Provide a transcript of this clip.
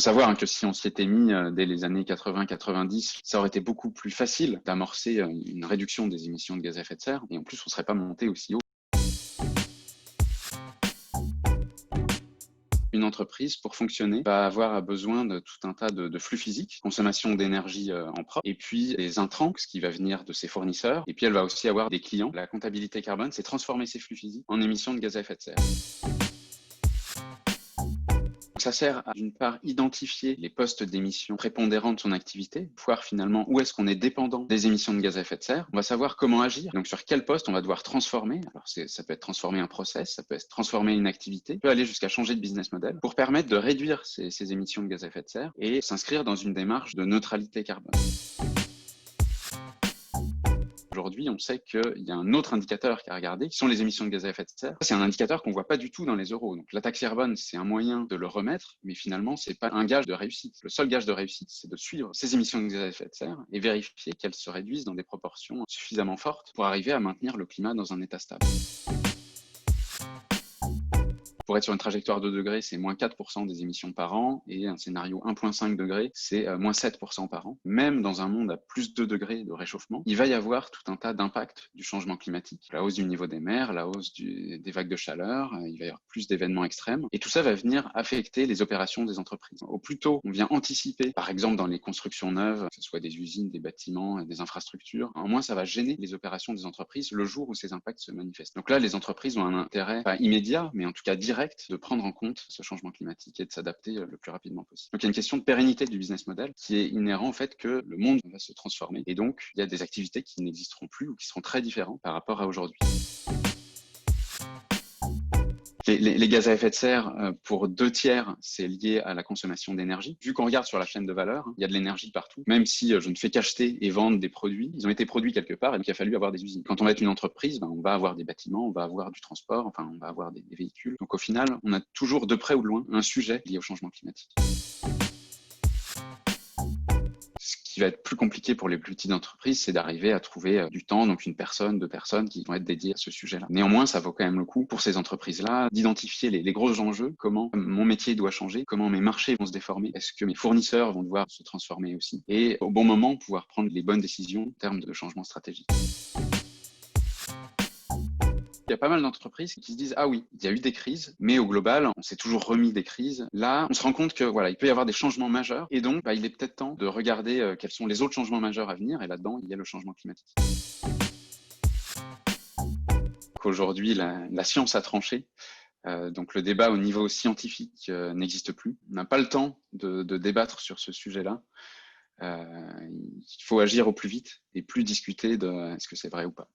faut savoir que si on s'y était mis dès les années 80-90, ça aurait été beaucoup plus facile d'amorcer une réduction des émissions de gaz à effet de serre et en plus, on ne serait pas monté aussi haut. Une entreprise, pour fonctionner, va avoir besoin de tout un tas de flux physiques, consommation d'énergie en propre, et puis des intrants, ce qui va venir de ses fournisseurs. Et puis, elle va aussi avoir des clients. La comptabilité carbone, c'est transformer ces flux physiques en émissions de gaz à effet de serre. Ça sert à, d'une part, identifier les postes d'émissions prépondérants de son activité, voir finalement où est-ce qu'on est dépendant des émissions de gaz à effet de serre. On va savoir comment agir, donc sur quel poste on va devoir transformer. Alors ça peut être transformer un process, ça peut être transformer une activité, ça peut aller jusqu'à changer de business model pour permettre de réduire ces émissions de gaz à effet de serre et s'inscrire dans une démarche de neutralité carbone. Aujourd'hui, on sait qu'il y a un autre indicateur qui a regardé, qui sont les émissions de gaz à effet de serre. C'est un indicateur qu'on voit pas du tout dans les euros. Donc, la taxe carbone, c'est un moyen de le remettre, mais finalement, c'est pas un gage de réussite. Le seul gage de réussite, c'est de suivre ces émissions de gaz à effet de serre et vérifier qu'elles se réduisent dans des proportions suffisamment fortes pour arriver à maintenir le climat dans un état stable. Pour être sur une trajectoire de 2 degrés, c'est moins 4% des émissions par an, et un scénario 1,5 degrés, c'est moins 7% par an. Même dans un monde à plus 2 degrés de réchauffement, il va y avoir tout un tas d'impacts du changement climatique. La hausse du niveau des mers, la hausse des vagues de chaleur, il va y avoir plus d'événements extrêmes, et tout ça va venir affecter les opérations des entreprises. Au plus tôt on vient anticiper, par exemple dans les constructions neuves, que ce soit des usines, des bâtiments, des infrastructures, au moins ça va gêner les opérations des entreprises le jour où ces impacts se manifestent. Donc là, les entreprises ont un intérêt, pas immédiat, mais en tout cas direct, de prendre en compte ce changement climatique et de s'adapter le plus rapidement possible. Donc il y a une question de pérennité du business model qui est inhérent au fait que le monde va se transformer et donc il y a des activités qui n'existeront plus ou qui seront très différentes par rapport à aujourd'hui. Les gaz à effet de serre, pour 2/3, c'est lié à la consommation d'énergie. Vu qu'on regarde sur la chaîne de valeur, il y a de l'énergie partout. Même si je ne fais qu'acheter et vendre des produits, ils ont été produits quelque part et donc il a fallu avoir des usines. Quand on va être une entreprise, on va avoir des bâtiments, on va avoir du transport, enfin on va avoir des véhicules. Donc au final, on a toujours de près ou de loin un sujet lié au changement climatique. Ce qui va être plus compliqué pour les plus petites entreprises, c'est d'arriver à trouver du temps, donc une personne, 2 personnes qui vont être dédiées à ce sujet-là. Néanmoins, ça vaut quand même le coup pour ces entreprises-là d'identifier les gros enjeux, comment mon métier doit changer, comment mes marchés vont se déformer, est-ce que mes fournisseurs vont devoir se transformer aussi, et au bon moment pouvoir prendre les bonnes décisions en termes de changement stratégique. Il y a pas mal d'entreprises qui se disent « Ah oui, il y a eu des crises, mais au global, on s'est toujours remis des crises. » Là, on se rend compte que voilà, il peut y avoir des changements majeurs et donc il est peut-être temps de regarder quels sont les autres changements majeurs à venir et là-dedans, il y a le changement climatique. Aujourd'hui, la science a tranché. Donc le débat au niveau scientifique n'existe plus. On n'a pas le temps de débattre sur ce sujet-là. Il faut agir au plus vite et plus discuter de est-ce que c'est vrai ou pas.